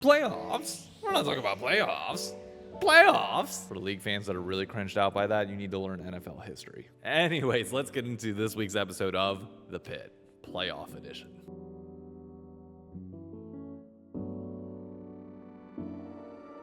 Playoffs? We're not talking about playoffs. Playoffs? For the league fans that are really cringed out by that, you need to learn NFL history. Anyways, let's get into this week's episode of The Pit, Playoff Edition.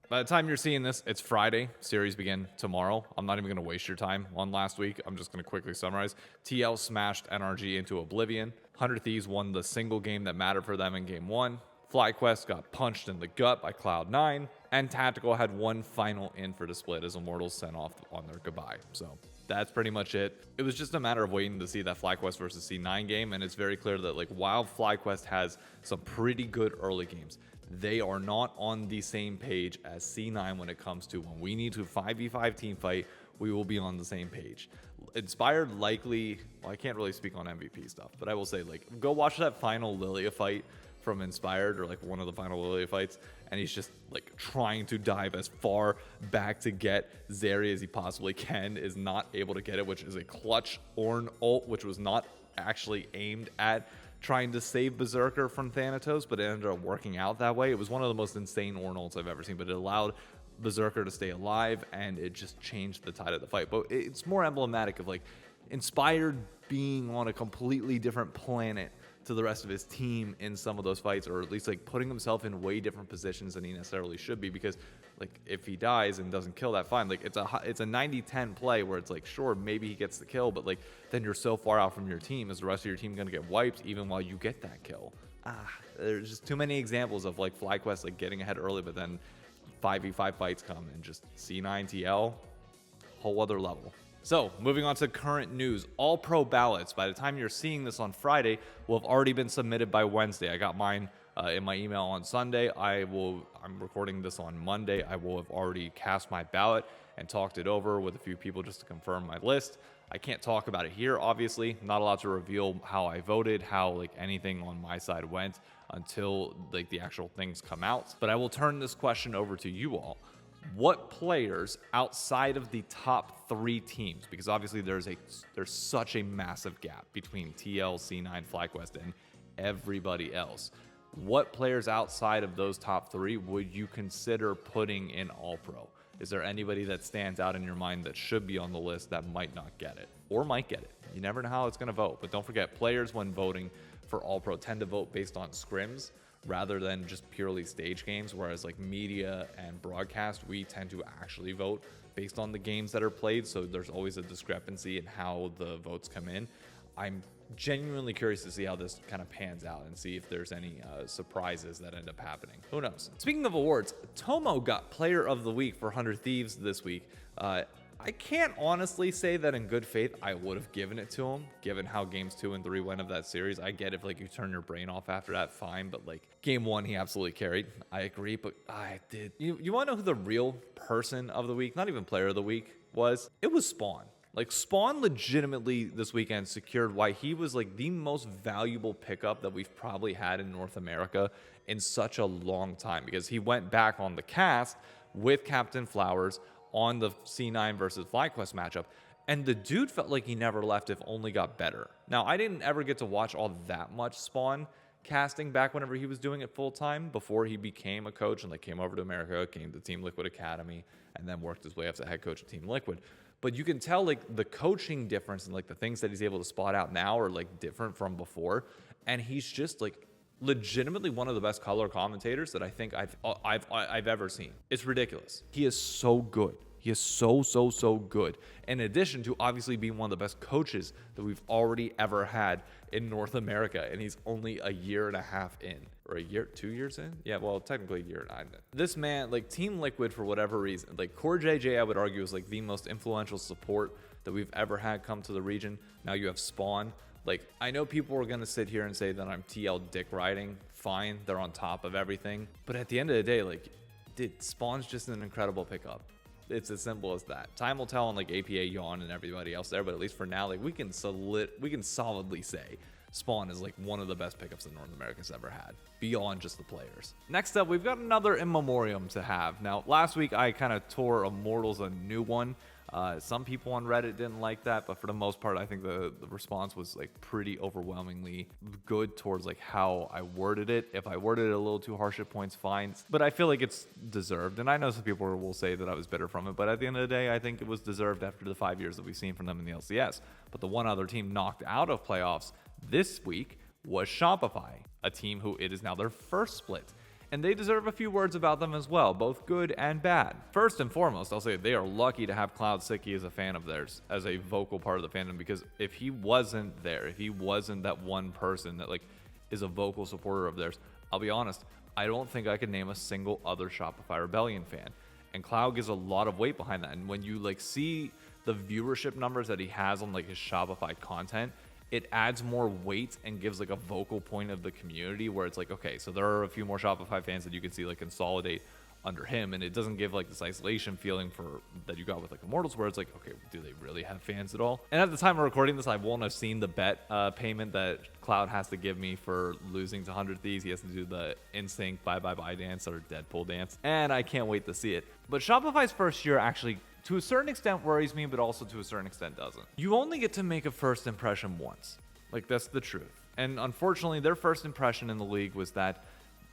By the time you're seeing this, it's Friday. Series begin tomorrow. I'm not even going to waste your time on last week. I'm just going to quickly summarize. TL smashed NRG into oblivion. 100 Thieves won the single game that mattered for them in Game 1. FlyQuest got punched in the gut by Cloud9. And Tactical had one final in for the split as Immortals sent off on their goodbye. So that's pretty much it. It was just a matter of waiting to see that FlyQuest versus C9 game. And it's very clear that while FlyQuest has some pretty good early games, they are not on the same page as C9 when it comes to when we need to 5v5 team fight, we will be on the same page. Inspired likely, well, I can't really speak on MVP stuff, but I will say, go watch that final Lilia fight from Inspired, or one of the final Lilia fights, and he's just trying to dive as far back to get Zeri as he possibly can, is not able to get it, which is a clutch Ornn ult, which was not actually aimed at trying to save Berserker from Thanatos, but it ended up working out that way. It was one of the most insane Ornn ults I've ever seen, but it allowed Berserker to stay alive, and it just changed the tide of the fight. But it's more emblematic of Inspired being on a completely different planet to the rest of his team in some of those fights, or at least putting himself in way different positions than he necessarily should be, because if he dies and doesn't kill that, fine. It's a 90-10 play where it's sure, maybe he gets the kill, but then you're so far out from your team. Is the rest of your team going to get wiped even while you get that kill? There's just too many examples of FlyQuest getting ahead early, but then 5v5 fights come and just C9 TL, whole other level. So, moving on to current news, all Pro Ballots, by the time you're seeing this on Friday, will have already been submitted by Wednesday. I got mine in my email on Sunday. I'm recording this on Monday. I will have already cast my ballot and talked it over with a few people just to confirm my list. I can't talk about it here, obviously. I'm not allowed to reveal how I voted, how anything on my side went until the actual things come out. But I will turn this question over to you all. What players outside of the top 3 teams, because obviously there's such a massive gap between TL, C9, FlyQuest, and everybody else. What players outside of those top 3 would you consider putting in All-Pro? Is there anybody that stands out in your mind that should be on the list that might not get it, or might get it? You never know how it's going to vote. But don't forget, players when voting for All-Pro tend to vote based on scrims rather than just purely stage games, whereas media and broadcast, we tend to actually vote based on the games that are played, so there's always a discrepancy in how the votes come in. I'm genuinely curious to see how this kind of pans out and see if there's any surprises that end up happening. Who knows? Speaking of awards, Tomo got Player of the Week for 100 Thieves this week. I can't honestly say that in good faith I would have given it to him, given how games 2 and 3 went of that series. I get if you turn your brain off after that, fine, but game 1 he absolutely carried. I agree, but I did. You want to know who the real person of the week, not even player of the week, was? It was Spawn. Spawn legitimately this weekend secured why he was the most valuable pickup that we've probably had in North America in such a long time, because he went back on the cast with Captain Flowers on the C9 versus FlyQuest matchup, and the dude felt like he never left, if only got better. Now, I didn't ever get to watch all that much Spawn casting back whenever he was doing it full time before he became a coach and came over to America, came to Team Liquid Academy, and then worked his way up to head coach of Team Liquid. But you can tell the coaching difference and the things that he's able to spot out now are different from before, and he's just legitimately one of the best color commentators that I think I've ever seen. It's ridiculous. He is so good. He is so good. In addition to obviously being one of the best coaches that we've already ever had in North America, and he's only a year and a half in, or a year, 2 years in? Yeah, well, technically a year and a half in. This man, Team Liquid, for whatever reason, Core JJ, I would argue, is the most influential support that we've ever had come to the region. Now you have Spawn. I know people are going to sit here and say that I'm TL dick riding. Fine, they're on top of everything. But at the end of the day, Spawn's just an incredible pickup. It's as simple as that. Time will tell on APA, Yawn, and everybody else there, but at least for now, we can solidly say Spawn is one of the best pickups that North America's ever had, beyond just the players. Next up, we've got another in memoriam to have. Now, last week I kind of tore Immortals a new one. Some people on Reddit didn't like that, but for the most part, I think the response was like pretty overwhelmingly good towards like how I worded it. If I worded it a little too harsh at points, fine. But I feel like it's deserved. And I know some people will say that I was bitter from it, but at the end of the day, I think it was deserved after the 5 years that we've seen from them in the LCS. But the one other team knocked out of playoffs this week was Shopify, a team who it is now their first split. And they deserve a few words about them as well, both good and bad. First and foremost, I'll say they are lucky to have Cloud Sicky as a fan of theirs, as a vocal part of the fandom, because if he wasn't there, if he wasn't that one person that like is a vocal supporter of theirs, I'll be honest, I don't think I could name a single other Shopify Rebellion fan. And Cloud gives a lot of weight behind that. And when you like see the viewership numbers that he has on like his Shopify content, it adds more weight and gives like a vocal point of the community where it's like, okay, so there are a few more Shopify fans that you can see like consolidate under him, and it doesn't give like this isolation feeling for that you got with like Immortals, where it's like, okay, do they really have fans at all? And at the time of recording this, I won't have seen the bet payment that Cloud has to give me for losing to 100 Thieves. He has to do the NSYNC bye bye bye dance or Deadpool dance, and I can't wait to see it. But Shopify's first year actually, to a certain extent, worries me, but also to a certain extent doesn't. You only get to make a first impression once. Like, that's the truth. And unfortunately, their first impression in the league was that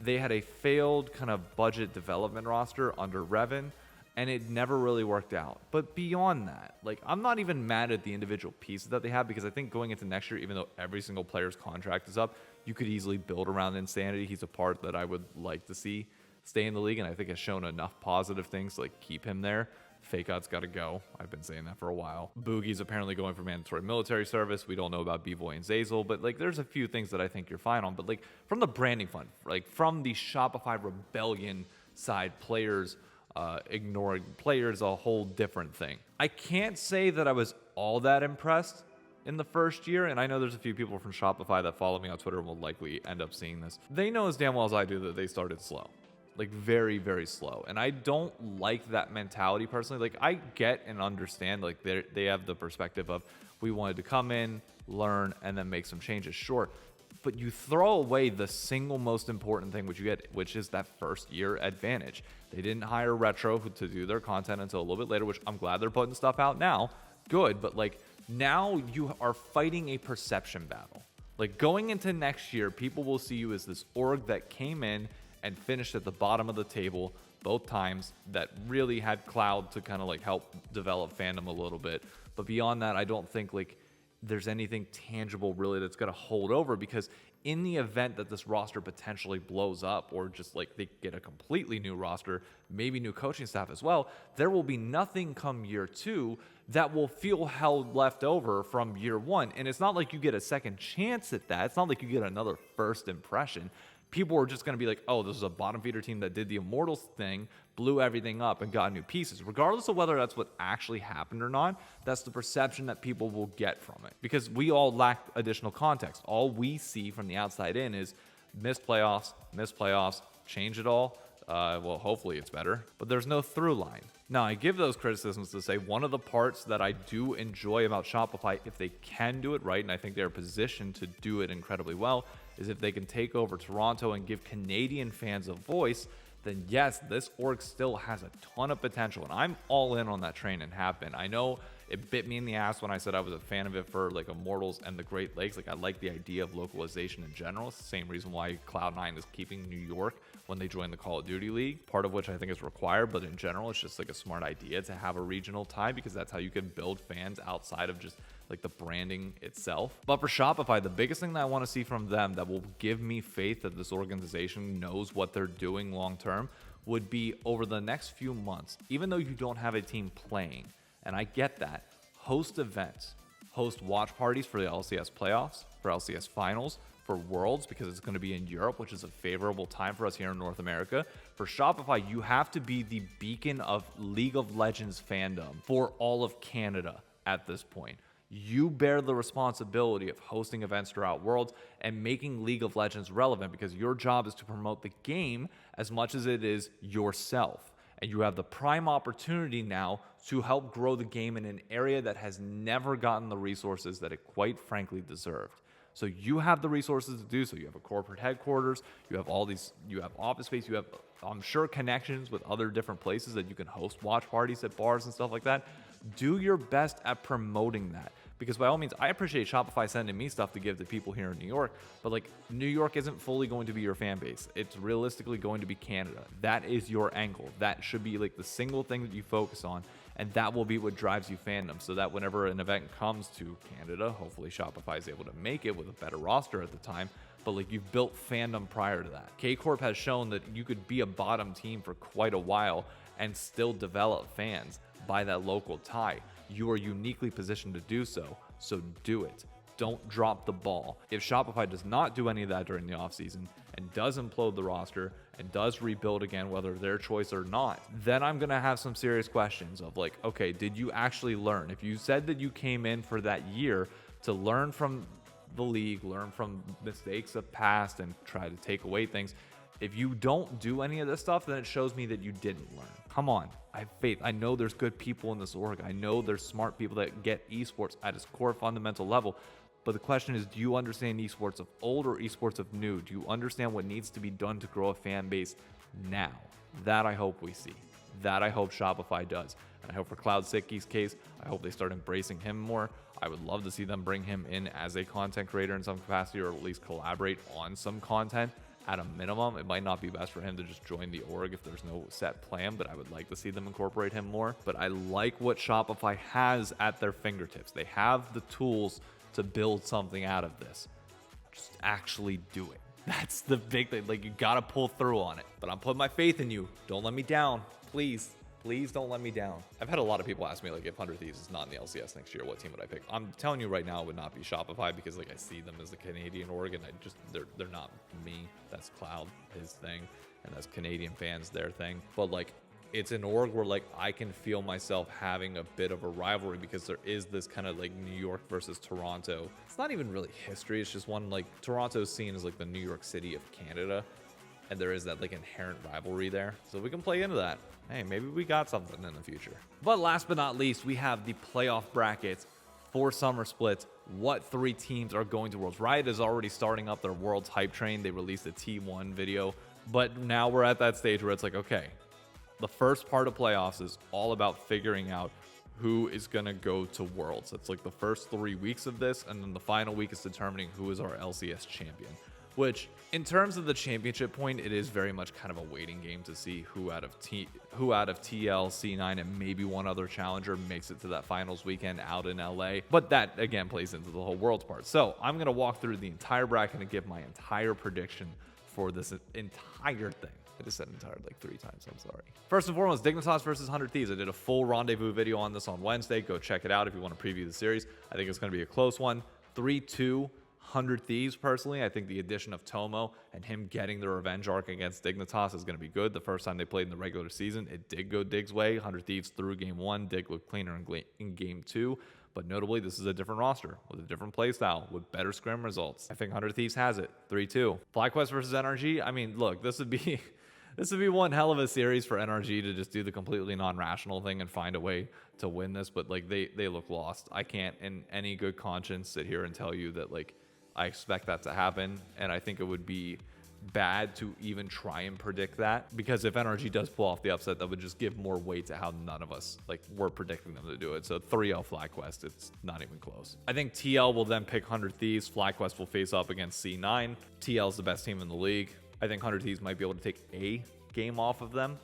they had a failed kind of budget development roster under Revan, and it never really worked out. But beyond that, like, I'm not even mad at the individual pieces that they have, because I think going into next year, even though every single player's contract is up, you could easily build around Insanity. He's a part that I would like to see stay in the league, and I think has shown enough positive things to like keep him there. Fake Out's got to go. I've been saying that for a while. Boogie's apparently going for mandatory military service. We don't know about B-Boy and Zazel, but like there's a few things that I think you're fine on. But like from the branding fund, like from the Shopify Rebellion side, players ignoring players, a whole different thing. I can't say that I was all that impressed in the first year, and I know there's a few people from Shopify that follow me on Twitter and will likely end up seeing this. They know as damn well as I do that they started slow. Like very, very slow. And I don't like that mentality personally. Like I get and understand like they have the perspective of we wanted to come in, learn, and then make some changes. Sure. But you throw away the single most important thing which you get, which is that first year advantage. They didn't hire Retro to do their content until a little bit later, which I'm glad they're putting stuff out now. Good. But like now you are fighting a perception battle. Like going into next year, people will see you as this org that came in and finished at the bottom of the table both times, that really had Cloud to kind of like help develop fandom a little bit. But beyond that, I don't think like there's anything tangible really that's going to hold over, because in the event that this roster potentially blows up, or just like they get a completely new roster, maybe new coaching staff as well, there will be nothing come year two that will feel held left over from year one. And it's not like you get a second chance at that. It's not like you get another first impression. People are just going to be like, oh, this is a bottom feeder team that did the Immortals thing, blew everything up, and got new pieces. Regardless of whether that's what actually happened or not, that's the perception that people will get from it. Because we all lack additional context. All we see from the outside in is missed playoffs, change it all. Well, hopefully it's better. But there's no through line. Now, I give those criticisms to say one of the parts that I do enjoy about Shopify, if they can do it right, and I think they're positioned to do it incredibly well, is if they can take over Toronto and give Canadian fans a voice, then yes, this org still has a ton of potential. And I'm all in on that train and have been. I know it bit me in the ass when I said I was a fan of it for like Immortals and the Great Lakes. Like I like the idea of localization in general. It's the same reason why Cloud9 is keeping New York when they join the Call of Duty League, part of which I think is required, but in general, it's just like a smart idea to have a regional tie, because that's how you can build fans outside of just like the branding itself. But for Shopify, the biggest thing that I want to see from them that will give me faith that this organization knows what they're doing long term would be over the next few months, even though you don't have a team playing, and I get that, host events, host watch parties for the LCS playoffs, for LCS finals, for Worlds, because it's going to be in Europe, which is a favorable time for us here in North America. For Shopify, you have to be the beacon of League of Legends fandom for all of Canada at this point. You bear the responsibility of hosting events throughout Worlds and making League of Legends relevant, because your job is to promote the game as much as it is yourself. And you have the prime opportunity now to help grow the game in an area that has never gotten the resources that it quite frankly deserved. So you have the resources to do so. You have a corporate headquarters, you have all these, you have office space, you have, I'm sure, connections with other different places that you can host watch parties at bars and stuff like that. do your best at promoting that. Because by all means, I appreciate Shopify sending me stuff to give to people here in New York, but like New York isn't fully going to be your fan base. It's realistically going to be Canada. That is your angle. That should be like the single thing that you focus on, and that will be what drives you fandom. So that whenever an event comes to Canada, hopefully Shopify is able to make it with a better roster at the time, but like you've built fandom prior to that. K-Corp has shown that you could be a bottom team for quite a while and still develop fans by that local tie. You are uniquely positioned to do so do it. Don't drop the ball. If Shopify does not do any of that during the offseason and does implode the roster and does rebuild again, whether their choice or not, then I'm going to have some serious questions of like, okay, did you actually learn? If you said that you came in for that year to learn from the league, learn from mistakes of past and try to take away things, if you don't do any of this stuff, then it shows me that you didn't learn. Come on, I have faith. I know there's good people in this org. I know there's smart people that get esports at its core fundamental level. But the question is, do you understand esports of old or esports of new? Do you understand what needs to be done to grow a fan base now? That I hope we see. That I hope Shopify does. And I hope for Cloud Sicky's case, I hope they start embracing him more. I would love to see them bring him in as a content creator in some capacity, or at least collaborate on some content. At a minimum, it might not be best for him to just join the org if there's no set plan, but I would like to see them incorporate him more. But I like what Shopify has at their fingertips. They have the tools to build something out of this. Just actually do it. That's the big thing. Like, you gotta pull through on it. But I'm putting my faith in you. Don't let me down. Please don't let me down. I've had a lot of people ask me, like, if 100 Thieves is not in the LCS next year, what team would I pick? I'm telling you right now, it would not be Shopify, because like I see them as the Canadian org, and they're not me. That's Cloud, his thing, and that's Canadian fans, their thing. But like, it's an org where like I can feel myself having a bit of a rivalry, because there is this kind of like New York versus Toronto. It's not even really history. It's just one, like, Toronto's seen as like the New York City of Canada, and there is that like inherent rivalry there. So we can play into that. Hey, maybe we got something in the future. But last but not least, we have the playoff brackets for summer splits. What 3 teams are going to Worlds? Riot is already starting up their Worlds hype train. They released a T1 video, but now we're at that stage where it's like, okay, the first part of playoffs is all about figuring out who is going to go to Worlds. It's like the first 3 weeks of this, and then the final week is determining who is our LCS champion. Which, in terms of the championship point, it is very much kind of a waiting game to see who out of TL, C9, and maybe one other challenger makes it to that finals weekend out in LA. But that, again, plays into the whole Worlds part. So I'm going to walk through the entire bracket and give my entire prediction for this entire thing. I just said entire like 3 times. I'm sorry. First and foremost, Dignitas versus 100 Thieves. I did a full rendezvous video on this on Wednesday. Go check it out if you want to preview the series. I think it's going to be a close one. 3-2. 100 Thieves, personally. I think the addition of Tomo and him getting the revenge arc against Dignitas is going to be good. The first time they played in the regular season, it did go Dig's way. 100 Thieves through game 1. Dig looked cleaner in game 2. But notably, this is a different roster with a different playstyle with better scrim results. I think 100 Thieves has it. 3-2. FlyQuest versus NRG. I mean, look, this would be one hell of a series for NRG to just do the completely non-rational thing and find a way to win this. But like, they look lost. I can't in any good conscience sit here and tell you that like I expect that to happen, and I think it would be bad to even try and predict that, because if NRG does pull off the upset, that would just give more weight to how none of us like were predicting them to do it. So 3-0 FlyQuest, it's not even close. I think TL will then pick 100 Thieves. FlyQuest will face up against C9. TL is the best team in the league. I think 100 Thieves might be able to take a game off of them.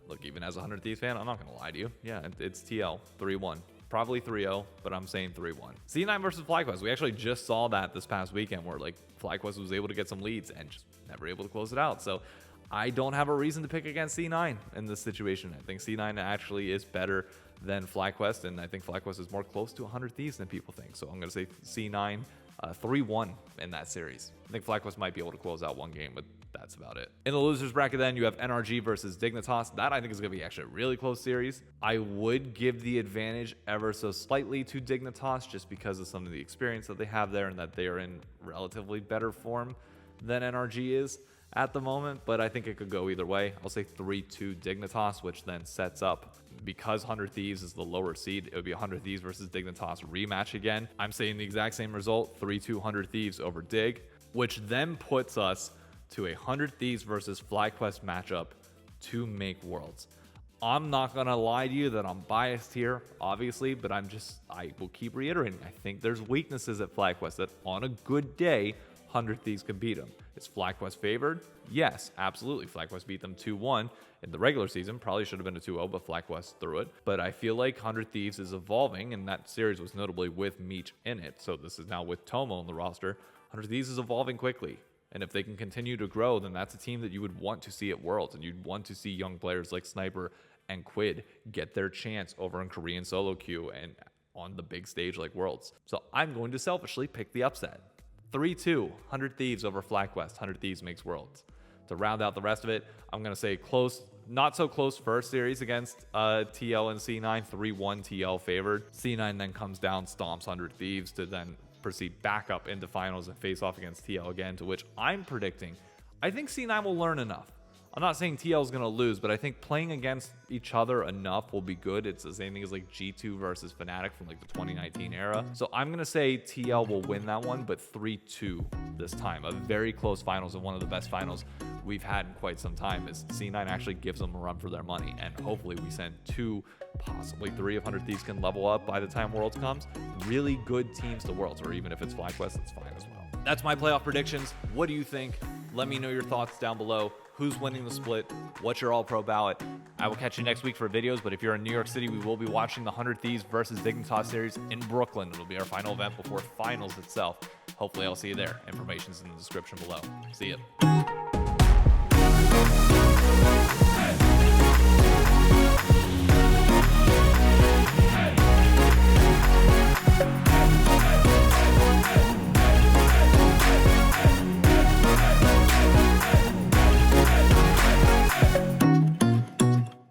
Look, even as a 100 Thieves fan, I'm not going to lie to you. Yeah, it's TL 3-1. Probably 3-0, but I'm saying 3-1. C9 versus FlyQuest. We actually just saw that this past weekend where like FlyQuest was able to get some leads and just never able to close it out. So I don't have a reason to pick against C9 in this situation. I think C9 actually is better than FlyQuest, and I think FlyQuest is more close to 100 Thieves than people think. So I'm going to say C9 3-1 in that series. I think FlyQuest might be able to close out one game, but that's about it. In the losers bracket then, you have NRG versus Dignitas. That I think is going to be actually a really close series. I would give the advantage ever so slightly to Dignitas just because of some of the experience that they have there and that they are in relatively better form than NRG is at the moment, but I think it could go either way. I'll say 3-2 Dignitas, which then sets up, because 100 Thieves is the lower seed, it would be 100 Thieves versus Dignitas rematch again. I'm saying the exact same result, 3-2 100 Thieves over Dig, which then puts us to a 100 Thieves versus FlyQuest matchup to make Worlds. I'm not going to lie to you that I'm biased here, obviously, but I will keep reiterating. I think there's weaknesses at FlagQuest that on a good day, 100 Thieves can beat them. Is FlagQuest favored? Yes, absolutely. FlagQuest beat them 2-1 in the regular season. Probably should have been a 2-0, but FlagQuest threw it. But I feel like 100 Thieves is evolving, and that series was notably with Meech in it. So this is now with Tomo on the roster. 100 Thieves is evolving quickly. And if they can continue to grow, then that's a team that you would want to see at Worlds. And you'd want to see young players like Sniper and Quid get their chance over in Korean solo queue and on the big stage like Worlds. So I'm going to selfishly pick the upset. 3-2, 100 Thieves over FlagQuest. 100 Thieves makes Worlds. To round out the rest of it, I'm going to say close, not so close first series against TL and C9. 3-1 TL favored. C9 then comes down, stomps 100 Thieves to then proceed back up into finals and face off against TL again, to which I'm predicting, I think C9 will learn enough. I'm not saying TL is going to lose, but I think playing against each other enough will be good. It's the same thing as like G2 versus Fnatic from like the 2019 era. So I'm going to say TL will win that one, but 3-2 this time. A very close finals and one of the best finals we've had in quite some time, as C9 actually gives them a run for their money. And hopefully we send 2, possibly 3 of 100 Thieves can level up by the time Worlds comes. Really good teams to Worlds, or even if it's FlagQuest, it's fine as well. That's my playoff predictions. What do you think? Let me know your thoughts down below. Who's winning the split? What's your all-pro ballot? I will catch you next week for videos, but if you're in New York City, we will be watching the 100 Thieves versus Dignitas series in Brooklyn. It'll be our final event before finals itself. Hopefully I'll see you there. Information's in the description below. See ya.